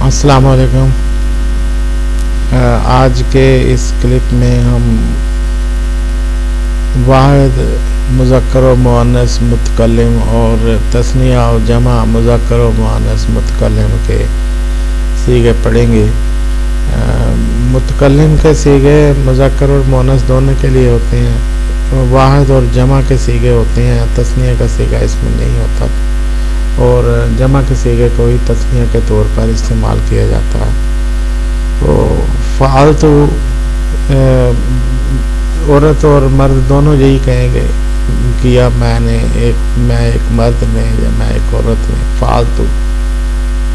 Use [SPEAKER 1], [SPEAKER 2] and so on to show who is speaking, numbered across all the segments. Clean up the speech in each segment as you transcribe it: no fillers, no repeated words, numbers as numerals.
[SPEAKER 1] السلام علیکم۔ آج کے اس کلپ میں ہم واحد مذکر و مؤنث متکلم اور تثنیہ و جمع مذکر و مؤنث متکلم کے صیغے پڑھیں گے۔ متکلم کے صیغے مذکر اور مؤنث دونوں کے لیے ہوتے ہیں، واحد اور جمع کے صیغے ہوتے ہیں، تثنیہ کا صیغہ اس میں نہیں ہوتا، اور جمع کے صیغے کو ہی تثنیہ کے طور پر استعمال کیا جاتا ہے۔ تو فعلت، عورت اور مرد دونوں یہی کہیں گے کیا میں نے، میں ایک مرد نے یا میں ایک عورت نے فعلت۔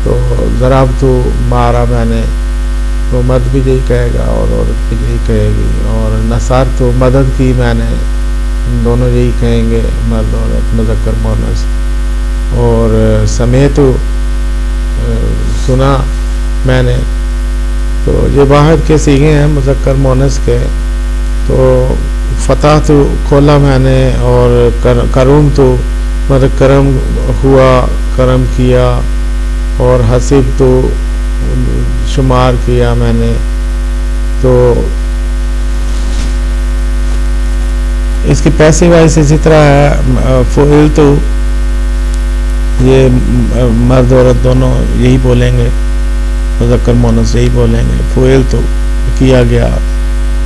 [SPEAKER 1] تو ضربت، مارا میں نے، تو مرد بھی یہی کہے گا اور عورت بھی یہی کہے گی۔ اور نصرت، مدد کی میں نے، دونوں یہی کہیں گے، مرد عورت مذکر مؤنث۔ اور سمیت، سنا میں نے۔ تو یہ واحد کے صیغے ہیں مذکر مؤنث کے۔ تو فتحت، کھولا میں نے، اور کرمت، مطلب کرم ہوا، کرم کیا، اور حسبت، شمار کیا میں نے۔ تو اس کی پیسو وائس اسی طرح ہے، فعلت، یہ مرد عورت دونوں یہی بولیں گے، مذکر مؤنث یہی بولیں گے۔ فعلت، کیا گیا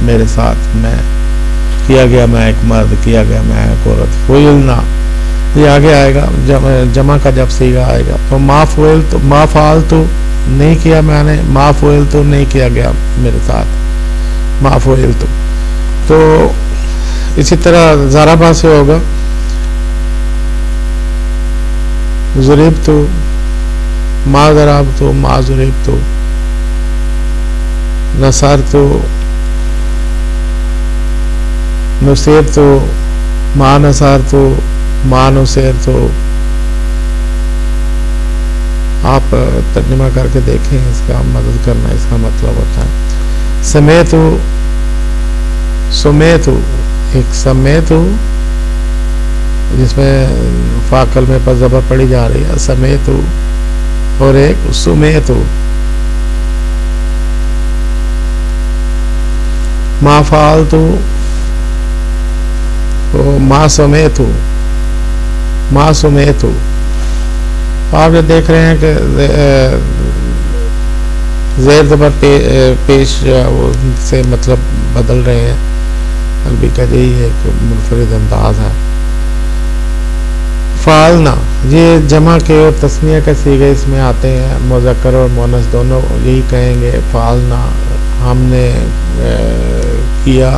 [SPEAKER 1] میرے ساتھ، میں کیا گیا، میں ایک مرد، کیا گیا میں ایک عورت۔ فعلنا، یہ آگے آئے گا جمع کا جب صیغہ آئے گا۔ تو ما فعلت، ما فعلت نہیں کیا میں نے، ما فعلت نہیں کیا گیا میرے ساتھ، ما فعلت۔ تو اسی طرح ضربہ سے ہوگا، ضربت، ما ضربت، ما ضربت۔ نصرت، نصرت، ما نصرت، ما نصرت۔ آپ ترجمہ کر کے دیکھیں، اس کا مدد کرنا اس کا مطلب ہوتا ہے۔ سمیت، سمیت، ایک سمیت جس میں فاقل میں پر زبر پڑی جا رہی ہے، سمیت، اور ایک سمیت۔ ما فعلت، ما سمیت، ما سمیت۔ آپ جو دیکھ رہے ہیں کہ زیر زبر پیش سے مطلب بدل رہے ہیں، عربی کا یہی ایک منفرد انداز ہے۔ فعلنا، یہ جمع کے اور تثنیہ کے صیغے اس میں آتے ہیں، مذکر اور مؤنث دونوں یہی کہیں گے، فعلنا، ہم نے کیا۔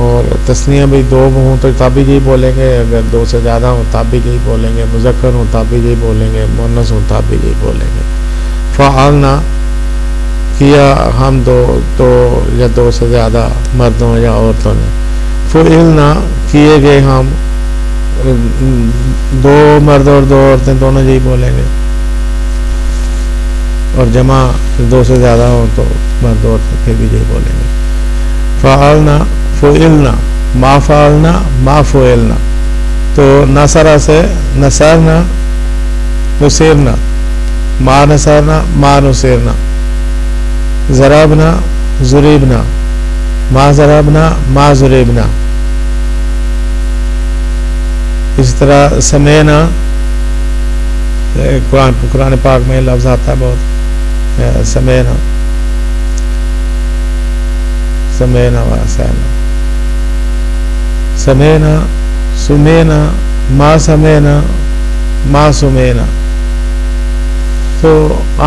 [SPEAKER 1] اور تثنیہ بھی دو ہوں تو تب بھی یہی بولیں گے، اگر دو سے زیادہ ہوں تب بھی یہی بولیں گے، مذکر ہوں تب بھی یہی بولیں گے، مؤنث ہوں تب بھی یہی بولیں گے۔ فعلنا، کیا ہم دو یا دو سے زیادہ مردوں یا عورتوں نے۔ فعلنا، کیے گئے ہم، دو مرد اور دو عورتیں دونوں یہی بولیں گے، اور جمع دو سے زیادہ ہوں تو مرد عورتیں پھر بھی یہی بولیں گے۔ فعلنا، فعلنا، ما فعلنا، ما فعلنا۔ تو نصرہ سے نصرنا، نصرنا، ما نصرنا، ما نصرنا۔ ضربنا، ضربنا، ما ضربنا، ما ضربنا۔ اس طرح سمینا، قرآن پاک میں لفظ آتا ہے بہت، سمینا، سمینا واسینا۔ سمینا، سمینا، ما سمینا، ما سمینا۔ تو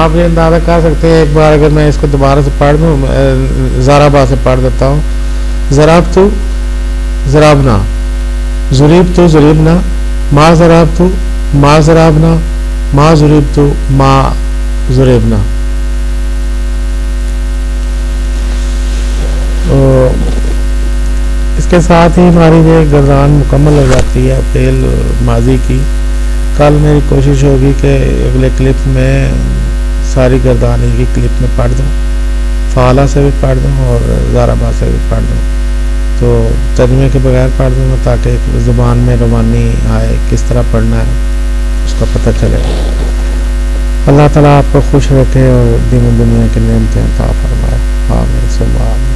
[SPEAKER 1] آپ یہ اندازہ کر سکتے ہیں، ایک بار اگر میں اس کو دوبارہ سے پڑھ دوں، ضربہ سے پڑھ دیتا ہوں۔ ضربت، ضربنا، ضربت، ضربنا، ما ضربت، ما ضربنا، ما ضربت، ما ضربنا۔ اس کے ساتھ ہی ہماری یہ گردان مکمل ہو جاتی ہے فعل ماضی کی۔ کل میری کوشش ہوگی کہ اگلے کلپ میں ساری گردان ایک ہی کلپ میں پڑھ دوں، فعلا سے بھی پڑھ دوں اور ضربہ سے بھی پڑھ دوں، تو ترجمے کے بغیر پڑھ دوں گا تاکہ زبان میں روانی آئے، کس طرح پڑھنا ہے اس کا پتہ چلے۔ اللہ تعالیٰ آپ کو خوش رکھے اور دین و دنیا کی نعمتیں عطا فرمائے. آمین ثم آمین.